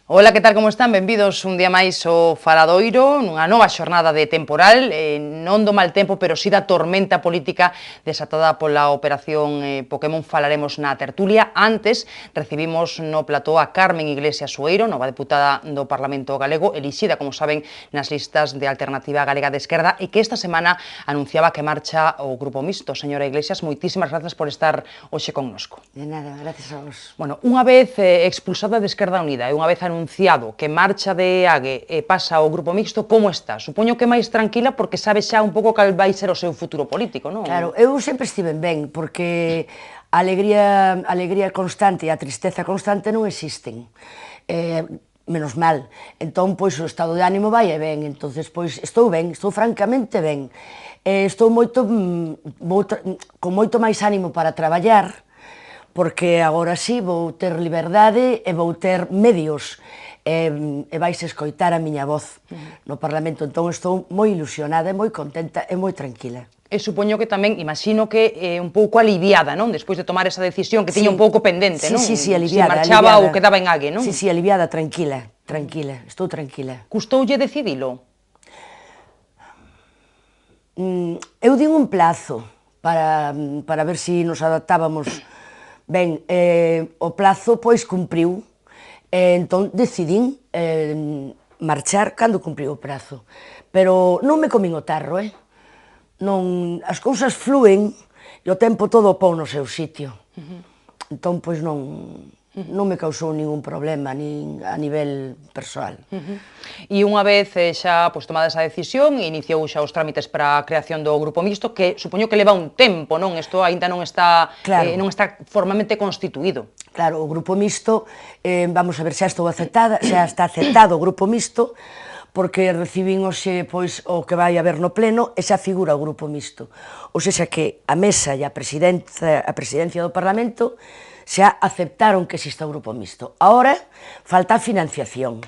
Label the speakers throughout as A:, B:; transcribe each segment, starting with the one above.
A: Ola, que tal, como están? Benvidos un día máis ao Faladoiro, nunha nova xornada de temporal, non do mal tempo, pero si da tormenta política desatada pola operación Pokémon. Falaremos na tertulia. Antes, recibimos no plató a Carmen Iglesias Sueiro, nova deputada do Parlamento Galego, elixida, como saben, nas listas de Alternativa Galega de Esquerda, e que esta semana anunciaba que marcha o Grupo Mixto. Señora Iglesias, moitísimas grazas por estar hoxe connosco.
B: De nada, gracias a vos.
A: Bueno, unha vez expulsada de Esquerda Unida e unha vez anunciado que marcha de AGE e pasa ao Grupo Mixto, como está? Supoño que máis tranquila porque sabe xa un pouco cal vai ser o seu futuro político, non?
B: Claro, eu sempre estive ben, porque a alegría constante e a tristeza constante non existen. Menos mal. Entón, pois, o estado de ánimo vai e ben. Entonces, pois, estou ben, estou francamente ben. Estou con moito máis ánimo para traballar, porque agora sí vou ter liberdade e vou ter medios e vais escoitar a miña voz no Parlamento. Entón estou moi ilusionada e moi contenta e moi tranquila.
A: E supoño que tamén, imagino que un pouco aliviada, non? Despois de tomar esa decisión que tiña un pouco pendente, non?
B: Sí, aliviada.
A: Se marchaba ou quedaba en AGE, non?
B: Sí, aliviada, tranquila, estou tranquila.
A: Custoulle decidilo?
B: Eu din un plazo para ver se nos adaptábamos. Ben, o plazo, pois, cumpriu, entón decidín marchar cando cumpriu o prazo. Pero non me comín o tarro, Non, as cousas flúen e o tempo todo o pon no seu sitio. Entón, pois, non me causou ningún problema, nin a nivel persoal.
A: E unha vez xa tomada esa decisión, iniciou xa os trámites para a creación do Grupo Mixto, que supoño que leva un tempo, non? Isto aínda non está formalmente constituído.
B: Claro, o Grupo Mixto, vamos a ver, xa está aceptado o Grupo Mixto, porque recibín hoxe pois, o que vai haber no pleno e xa figura o Grupo Mixto. Ou seja que a mesa e a presidencia do Parlamento xa aceptaron que exista o Grupo Mixto. Agora, falta a financiación.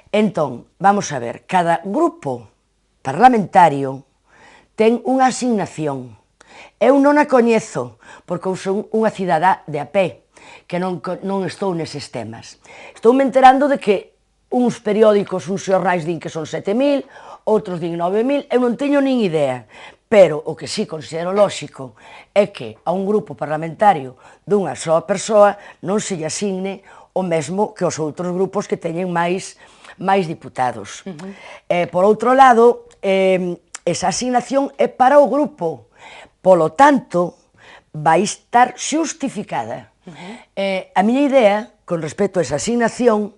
B: Entón, vamos a ver, cada grupo parlamentario ten unha asignación. Eu non a coñezo, porque eu son unha cidadá de a pé, que non estou neses temas. Estou-me enterando de que uns periódicos, uns xornais din que son 7.000, outros din 9.000, eu non teño nin idea. Pero o que sí considero lóxico é que a un grupo parlamentario dunha soa persoa non se lle asigne o mesmo que os outros grupos que teñen máis diputados. Por outro lado, esa asignación é para o grupo, polo tanto, vai estar xustificada. A miña idea, con respecto a esa asignación,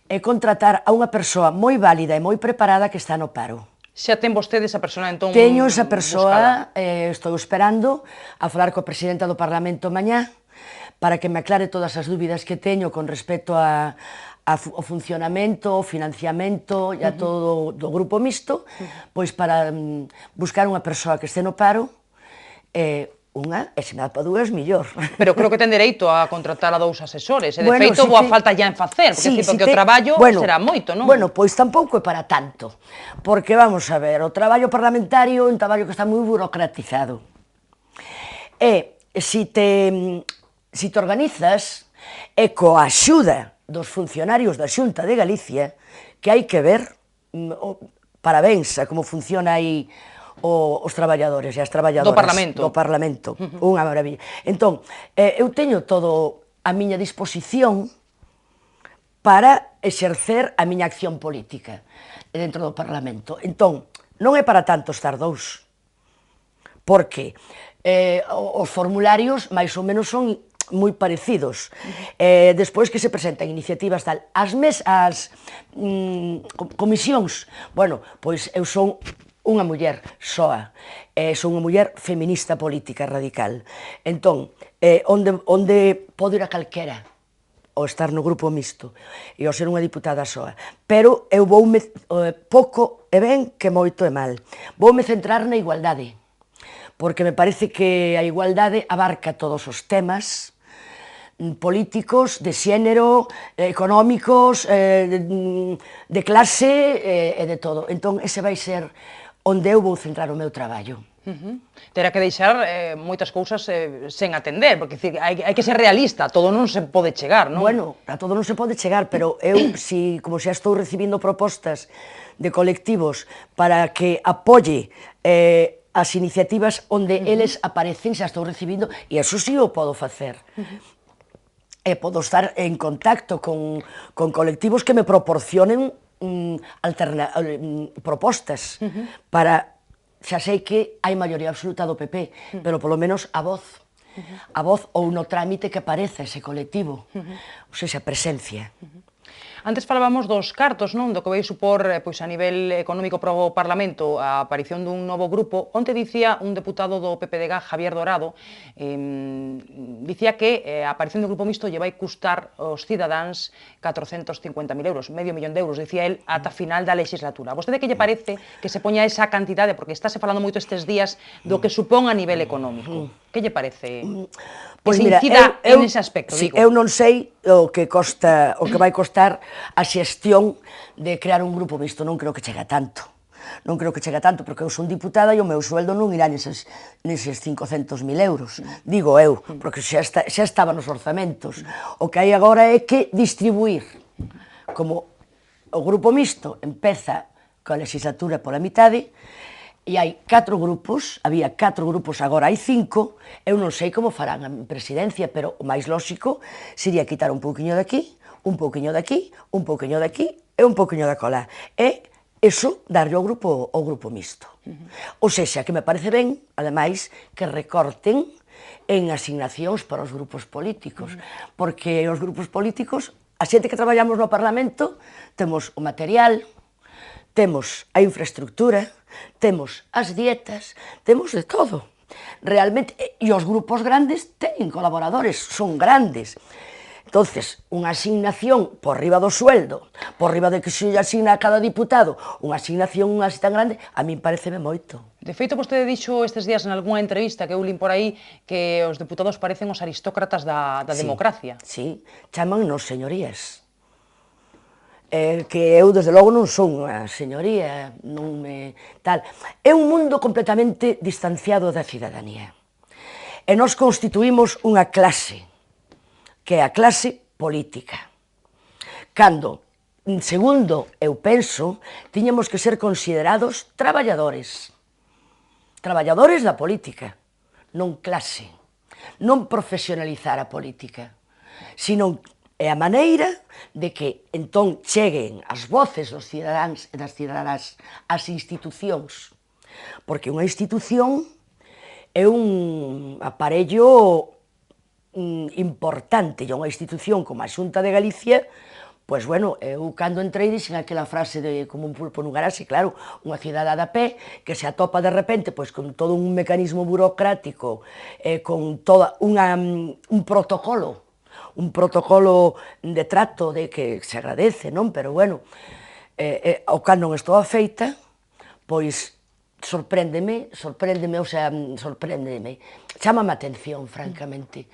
B: é contratar a unha persoa moi válida e moi preparada que está no paro.
A: Xa ten vostede esa persoa, entón,
B: teño esa persoa, estou esperando a falar coa presidenta do Parlamento mañá para que me aclare todas as dúbidas que teño con respecto ao funcionamento, ao financiamento e a todo do Grupo Mixto, pois para buscar unha persoa que este no paro, unha, e se me dá para dúas, millor.
A: Pero creo que ten dereito a contratar a 2 asesores, e de feito boa falta ya en facer, porque o traballo será moito, non?
B: Bueno, pois tampouco é para tanto, porque vamos a ver, o traballo parlamentario é un traballo que está moi burocratizado. E se te organizas, e coa axuda dos funcionarios da Xunta de Galicia, que hai que ver, parabéns a como funciona aí os traballadores e as traballadoras do Parlamento, unha maravilla. Entón, eu teño todo a miña disposición para exercer a miña acción política dentro do Parlamento. Entón, non é para tanto estar 2, porque os formularios máis ou menos son moi parecidos. Despois que se presentan iniciativas tal, as comisións, bueno, pois eu son unha muller soa, son unha muller feminista política radical. Entón, onde podo ir a calquera ao estar no Grupo Mixto e ao ser unha diputada soa. Pero eu voume, pouco e ben que moito e mal, voume centrar na igualdade, porque me parece que a igualdade abarca todos os temas políticos, de xénero, económicos, de clase e de todo. Entón, ese vai ser onde eu vou centrar o meu traballo.
A: Terá que deixar moitas cousas sen atender, porque hai que ser realista, todo non se pode chegar, non?
B: Bueno, a todo non se pode chegar, pero eu, como xa estou recibindo propostas de colectivos para que apoie as iniciativas onde eles aparecen, xa estou recibindo, e eso sí o podo facer. E podo estar en contacto con colectivos que me proporcionen propostas para... Xa sei que hai maioría absoluta do PP, pero polo menos a voz ou no trámite que apareza ese colectivo, ou seja, presencia.
A: Antes falábamos dos cartos, non? Do que vai supor pois, a nivel económico para o Parlamento a aparición dun novo grupo. Onte dicía un deputado do PPDG, Javier Dorado, dicía que a aparición do grupo mixto lle vai custar aos cidadáns 450.000 euros, medio millón de euros, dicía él, ata final da legislatura. A vostede que lle parece que se poña esa cantidade, porque estáse falando moito estes días do que supón a nivel económico? Que lle parece?
B: Pois
A: mira, en ese aspecto, digo.
B: Eu non sei o que vai costar a xestión de crear un grupo mixto, non creo que chegue a tanto. Non creo que chegue a tanto, porque eu son diputada e o meu sueldo non irá neses 500.000 euros. Digo eu, porque xa estaba nos orzamentos. O que hai agora é que distribuir. Como o grupo mixto empeza coa legislatura pola mitade, e hai 4 grupos, había 4 grupos, agora hai 5, eu non sei como farán a presidencia, pero o máis lóxico sería quitar un pouquiño de aquí, un pouquiño de aquí, un pouquiño de aquí e un pouquiño de colá. E iso darlle ao grupo mixto. Ou sexa, que me parece ben, ademais, que recorten en asignacións para os grupos políticos, porque os grupos políticos, a xente que traballamos no Parlamento, temos o material, temos a infraestructura, temos as dietas, temos de todo. Realmente, e os grupos grandes teñen colaboradores, son grandes. Entonces, unha asignación por riba do sueldo, por riba de que se lle asigna a cada diputado, unha asignación así tan grande, a min pareceme moito.
A: De feito, vostede dixo estes días en algunha entrevista que eu lin por aí que os deputados parecen os aristócratas da democracia.
B: Sí, chamannos señorías. Que eu, desde logo, non son unha señoría, non me... tal. É un mundo completamente distanciado da cidadanía. E nós constituímos unha clase, que é a clase política. Cando, segundo eu penso, tiñamos que ser considerados traballadores. Traballadores da política, non clase. Non profesionalizar a política, sino é a maneira de que entón cheguen as voces dos cidadáns e das cidadás ás institucións. Porque unha institución é un aparello importante, e unha institución como a Xunta de Galicia, pois, bueno, eu cando entrei dixen aquela frase de como un pulpo nun garaxe, claro, unha cidadá da pé que se atopa de repente pois con todo un mecanismo burocrático, con toda un protocolo de trato de que se agradece, non? Pero, bueno, ao cando non estou afeita, pois sorpréndeme, chámame a atención, francamente.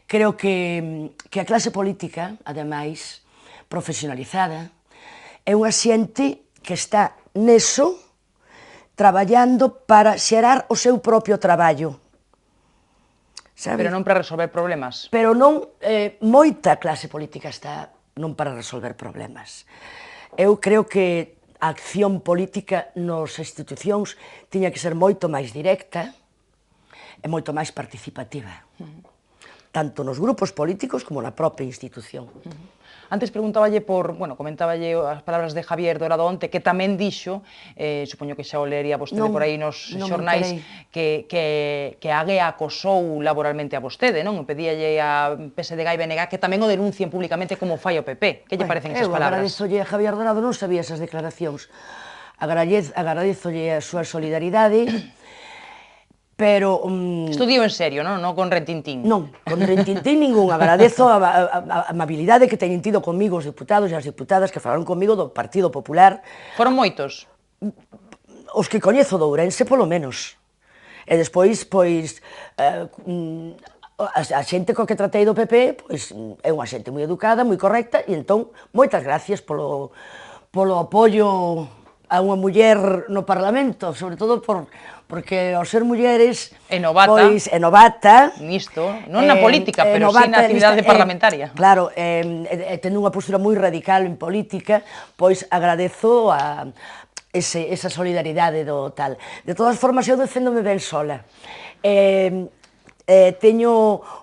B: Creo que a clase política, ademais, profesionalizada, é unha xente que está neso traballando para xerar o seu propio traballo.
A: Pero non para resolver problemas.
B: Pero non, moita clase política está non para resolver problemas. Eu creo que a acción política nas institucións tiña que ser moito máis directa e moito máis participativa. Tanto nos grupos políticos como na propia institución.
A: Antes preguntaballe comentáballe as palabras de Javier Dorado onte, que tamén dixo, supoño que xa o leería vostede por aí nos xornais, que a AGE acosou laboralmente a vostede, non? Pedíalle a PSDG e BNG que tamén o denuncien públicamente como fai o PP. Que lle parecen esas palabras?
B: Eu agradezolle a Javier Dorado, non sabía esas declaracións. Agradezolle a súa solidaridade, pero...
A: Estudiou en serio, non? Non con retintín.
B: Non, con retintín ningún. Agradezo a amabilidade que teñen tido comigo os deputados e as diputadas que falaron comigo do Partido Popular.
A: Foron moitos?
B: Os que coñezo do Ourense, polo menos. E despois, pois, a xente coa que tratei do PP, pois, é unha xente moi educada, moi correcta, e entón, moitas gracias polo apoio a unha muller no Parlamento, sobre todo porque ao ser mulleres...
A: É novata.
B: Pois, é novata.
A: Nisto, non na política, pero sí na actividade parlamentaria.
B: Claro, tendo unha postura moi radical en política, pois agradezo esa solidaridade do tal. De todas formas, eu deféndome ben sola. Teño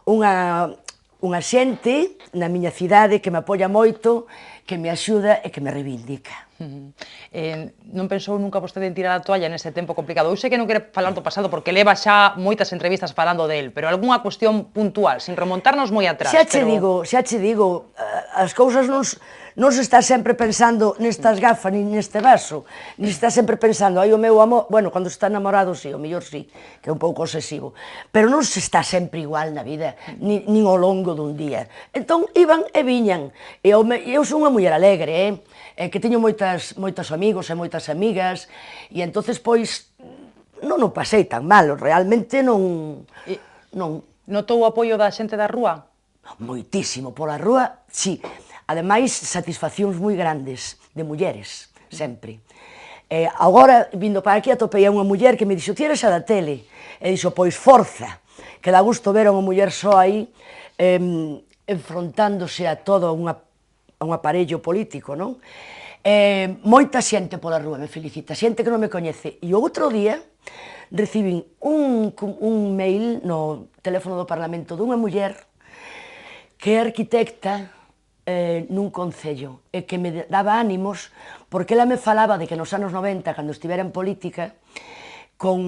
B: unha xente na miña cidade que me apoia moito, que me axuda e que me reivindica.
A: Non pensou nunca vostede en tirar a toalla nese tempo complicado? Eu sei que non quere falar do pasado porque leva xa moitas entrevistas falando del, pero algunha cuestión puntual, sin remontarnos moi atrás.
B: Xa che digo, as cousas non se está sempre pensando nestas gafas, nin neste vaso, nin se está sempre pensando, ai, o meu amor, bueno, cando está namorado, sí, o mellor sí, que é un pouco obsesivo, pero non se está sempre igual na vida, nin ao longo dun día. Entón, iban e viñan, e eu son unha muller alegre, que teño moitos amigos e moitas amigas, e entonces, pois, non o pasei tan mal, realmente non...
A: Notou o apoio da xente da rúa?
B: Moitísimo, pola rúa, sí. Ademais, satisfaccións moi grandes de mulleres, sempre. Agora, vindo para aquí, atopei a unha muller que me dixo, ti eres a da tele? E dixo, pois forza, que dá gusto ver a unha muller só aí, enfrontándose a todo un aparello político, non? Moita xente pola rúa me felicita, xente que non me coñece. E o outro día recibín un mail no teléfono do Parlamento dunha muller que é arquitecta nun concello e que me daba ánimos porque ela me falaba de que nos anos 90, cando estivera en política, con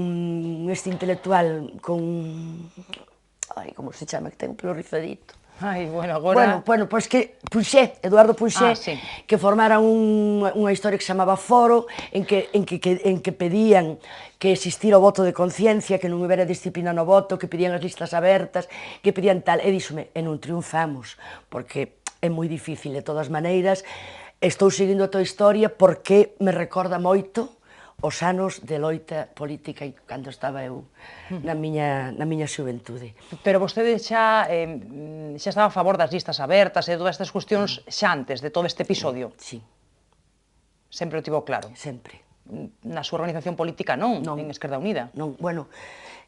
B: este intelectual, con... Ai, como se chama, que ten un pelo rizadito?
A: Ai, bueno, agora...
B: Bueno, pois que Punxé, Eduardo Punxé,
A: sí,
B: que formara unha historia que se chamaba Foro, en que pedían que existira o voto de conciencia, que non houbera disciplina no voto, que pedían as listas abertas, que pedían tal, e díxome, e non triunfamos, porque é moi difícil, de todas maneiras, estou seguindo a tua historia porque me recorda moito os anos de loita política cando estaba eu na miña xuventude.
A: Pero vostede xa estaba a favor das listas abertas e de todas estas cuestións xa antes de todo este episodio?
B: Sí.
A: Sempre o tivo claro?
B: Sempre.
A: Na súa organización política non, en Esquerda Unida?
B: Non, bueno,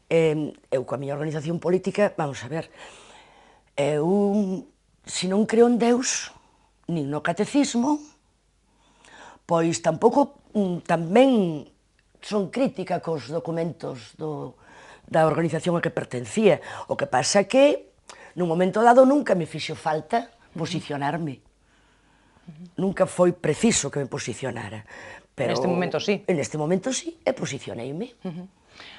B: eu coa miña organización política, vamos a ver, se non creo en Deus, nin no catecismo, pois tampouco tamén son crítica cos documentos da organización a que pertencía. O que pasa que, nun momento dado, nunca me fixo falta posicionarme. Nunca foi preciso que me posicionara.
A: Neste momento sí.
B: Neste momento sí, e posicioneime.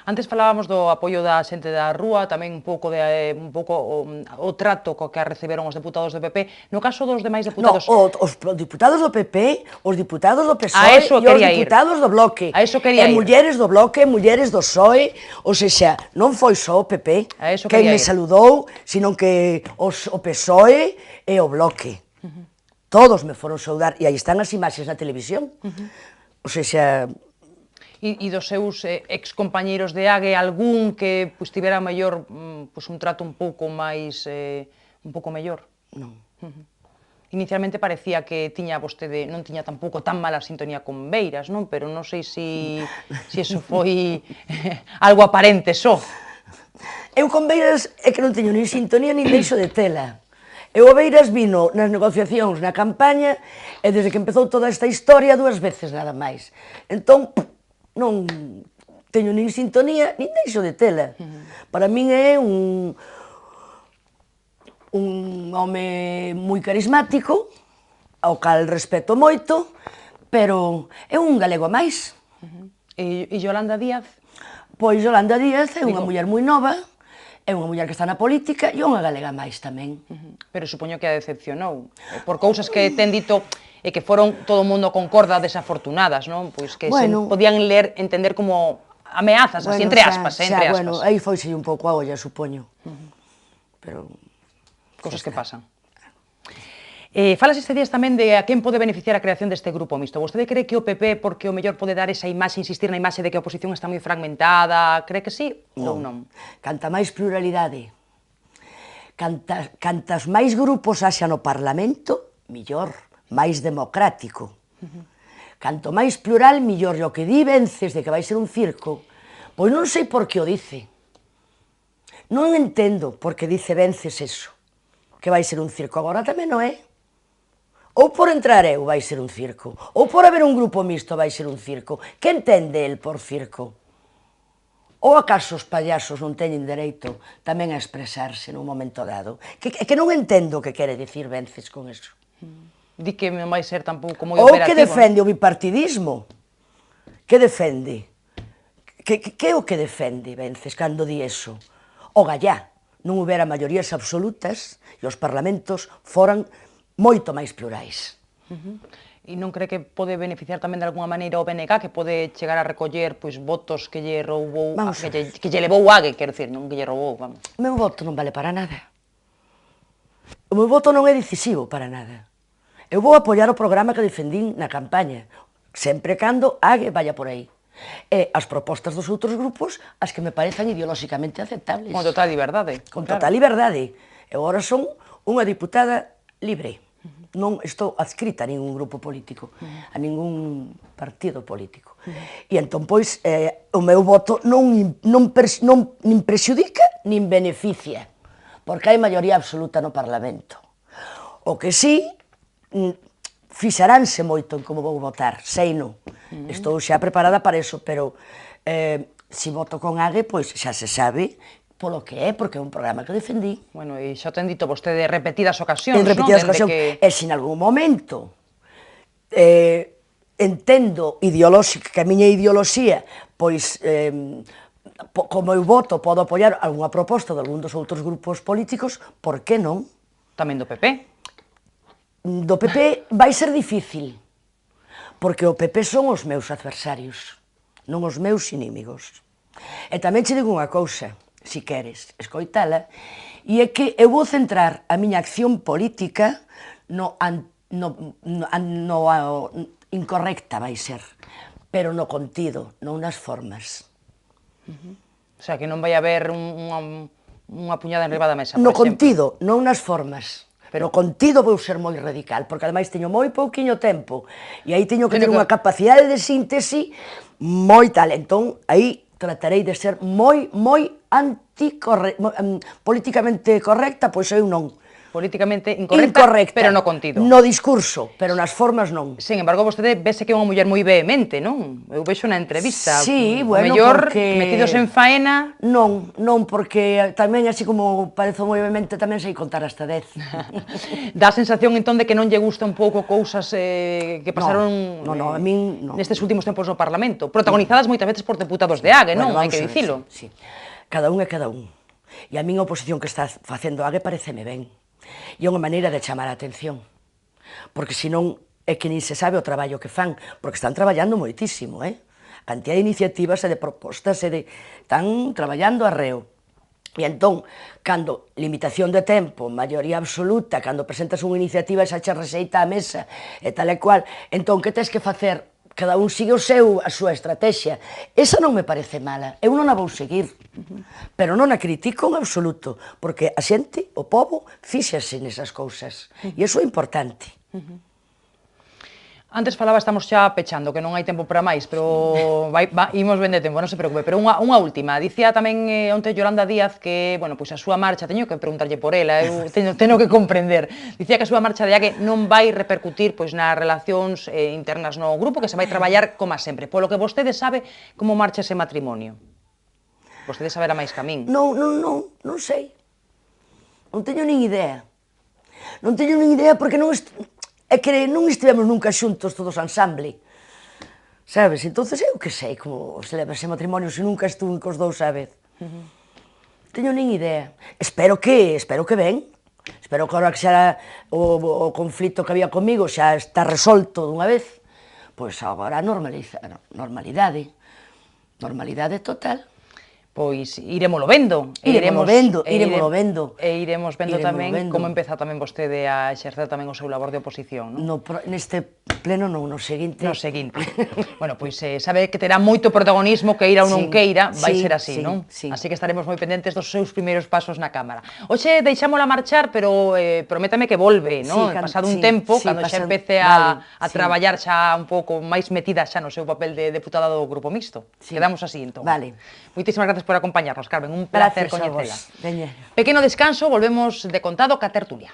A: Antes falábamos do apoio da xente da rúa, tamén un pouco o trato co que reciberon os deputados do PP. No caso dos demais deputados...
B: Non, os deputados do PP, os deputados do PSOE e os deputados do Bloque.
A: A eso quería ir.
B: E mulleres do Bloque, mulleres do PSOE, ou sexa, non foi só o PP quen me saludou, sino que o PSOE e o Bloque. Todos me foron saudar, e aí están as imaxes na televisión. Ou sexa...
A: E dos seus excompañeiros de AGE, algún que tivera mellor, un trato un pouco máis, un pouco mellor?
B: Non.
A: Inicialmente parecía que non tiña tampouco tan mala sintonía con Beiras, non? Pero non sei se iso foi algo aparente só.
B: Eu con Beiras é que non teño nin sintonía nin deixo de tela. Eu o Beiras vino nas negociacións, na campaña, e desde que empezou toda esta historia, 2 veces nada máis. Entón, non teño nin sintonía, nin deixo de tela. Para min é un home moi carismático, ao cal respeto moito, pero é un galego a máis.
A: E Yolanda Díaz?
B: Pois Yolanda Díaz é unha muller moi nova, é unha muller que está na política e unha galega máis tamén.
A: Pero supoño que a decepcionou, por cousas que ten dito e que foron, todo o mundo concorda, desafortunadas, non? Pois que se podían entender como ameazas, así, entre aspas, entre aspas.
B: Bueno, aí foise un pouco a olla, supoño. Pero...
A: Cousas que pasan. Falas estes días tamén de a quen pode beneficiar a creación deste grupo mixto. Vostede cree que o PP, porque o mellor pode dar esa imaxe, insistir na imaxe de que a oposición está moi fragmentada, cree que sí ou non?
B: Canta máis pluralidade, cantas máis grupos haxa no Parlamento, mellor, máis democrático. Canto máis plural, millor. E o que di Vences de que vai ser un circo, pois non sei por que o dice. Non entendo por que dice Vences eso, que vai ser un circo. Agora tamén non é. Ou por entrar eu vai ser un circo, ou por haber un grupo mixto vai ser un circo. Que entende el por circo? Ou acaso os payasos non teñen dereito tamén a expresarse nun momento dado? Que non entendo o que quere dicir Vences con eso.
A: Di que non vai ser tampouco moi
B: Ou
A: operativo.
B: que defende o bipartidismo. Que defende? Que é o que defende Vences cando di eso? O gallá, non houbera maiorías absolutas e os parlamentos foran moito máis plurais.
A: E non cree que pode beneficiar tamén de alguna maneira o BNG, que pode chegar a recoller pois votos que lle roubou, que lle levou Ague, quero dicir, non que lle roubou, vamos.
B: O meu voto non vale para nada. O meu voto non é decisivo para nada. Eu vou apoiar o programa que defendín na campaña, sempre cando Ague vaya por aí. E as propostas dos outros grupos, as que me parezan ideolóxicamente aceptables.
A: Con total liberdade.
B: Con total liberdade. Eu agora son unha diputada libre. Non estou adscrita a ningún grupo político, a ningún partido político. E entón, pois, o meu voto nin prexudica nin beneficia, porque hai maioría absoluta no Parlamento. O que sí, fixaránse moito en como vou votar, sei non. Estou xa preparada para eso, pero se voto con Ague, pois xa se sabe polo que é, porque é un programa que defendí.
A: Bueno, e xa ten dito vostede repetidas ocasións,
B: non? En repetidas ocasións,
A: que...
B: e se en algún momento entendo que a miña ideoloxía, pois, como eu voto, podo apoiar algunha proposta de algún dos outros grupos políticos, por que non?
A: Tamén do PP.
B: Do PP vai ser difícil, porque o PP son os meus adversarios, non os meus inimigos. E tamén che digo unha cousa, si queres escoitala, e é que eu vou centrar a miña acción política no incorrecta vai ser, pero no contido, non nas formas.
A: O sea, que non vai haber unha puñada enriba da mesa, por
B: No
A: exemplo.
B: contido, non nas formas. No contido vou ser moi radical, porque ademais teño moi pouquiño tempo, e aí teño que ter unha capacidade de síntese moi tal, entón aí tratarei de ser moi políticamente correcta, pois eu non.
A: Políticamente incorrecta, pero no contido.
B: No discurso, pero nas formas non.
A: Sin embargo, vostede vese que é unha muller moi vehemente, non? Eu vexo na entrevista.
B: Sí, bueno,
A: mellor,
B: porque...
A: metidos en faena...
B: Non, porque tamén, así como parezo moi vehemente, tamén sei contar hasta 10.
A: Dá a sensación, entón, de que non lle gusta un pouco cousas que pasaron
B: a min non.
A: Nestes últimos tempos no Parlamento, protagonizadas moitas veces por deputados de Ague, non? Hai que dicilo.
B: Sí. Cada un é cada un. E a min a oposición que está facendo Ague pareceme ben. E é unha maneira de chamar a atención, porque senón é que nin se sabe o traballo que fan, porque están traballando moitísimo, a cantidad de iniciativas e de propostas están traballando arreo. E entón, cando limitación de tempo, maioría absoluta, cando presentas unha iniciativa e xa che rexeita a mesa e tal e cual, entón, que tens que facer? Cada un sigue a súa estrategia. Esa non me parece mala, eu non a vou seguir, pero non a critico en absoluto, porque a xente, o pobo, fíxase nesas cousas, e iso é importante.
A: Antes falaba, estamos xa pechando, que non hai tempo para máis, pero imos ben de tempo, non se preocupe. Pero unha última, dicía tamén onte Yolanda Díaz que, bueno, pois a súa marcha, teño que preguntarlle por ela, eu teño que comprender. Dicía que a súa marcha de Ague non vai repercutir pois nas relacións internas no grupo, que se vai traballar como sempre. Polo que vostede sabe como marcha ese matrimonio. Vostede saberá máis que a min.
B: Non sei. Non teño nin idea. Non teño nin idea porque non... É que non estivemos nunca xuntos todos ensamble, sabes? Entonces eu que sei como se leva ese matrimonio se nunca estuve cos dous a vez. Teño nin idea. Espero que ben. Espero que agora que xa o conflito que había comigo xa está resolto dunha vez, pois agora a normalidade total.
A: Pois iremoslo vendo.
B: Iremoslo vendo.
A: E iremos vendo tamén como empeza tamén vostede a exercer tamén o seu labor de oposición, non?
B: Neste pleno non, no seguinte.
A: No seguinte. Bueno, pois sabe que terá moito protagonismo, queira ou non queira, vai ser así, non? Así que estaremos moi pendentes dos seus primeiros pasos na Cámara. Hoxe deixámola marchar, pero prométame que volve, non? Pasado un tempo, cando xa empece a traballar xa un pouco máis metida xa no seu papel de deputada do Grupo Mixto. Quedamos así, entón.
B: Vale.
A: Moitísimas gracias por acompañarnos, Carmen, un placer coñecela.
B: Veña.
A: Pequeno descanso, volvemos de contado ca tertulia.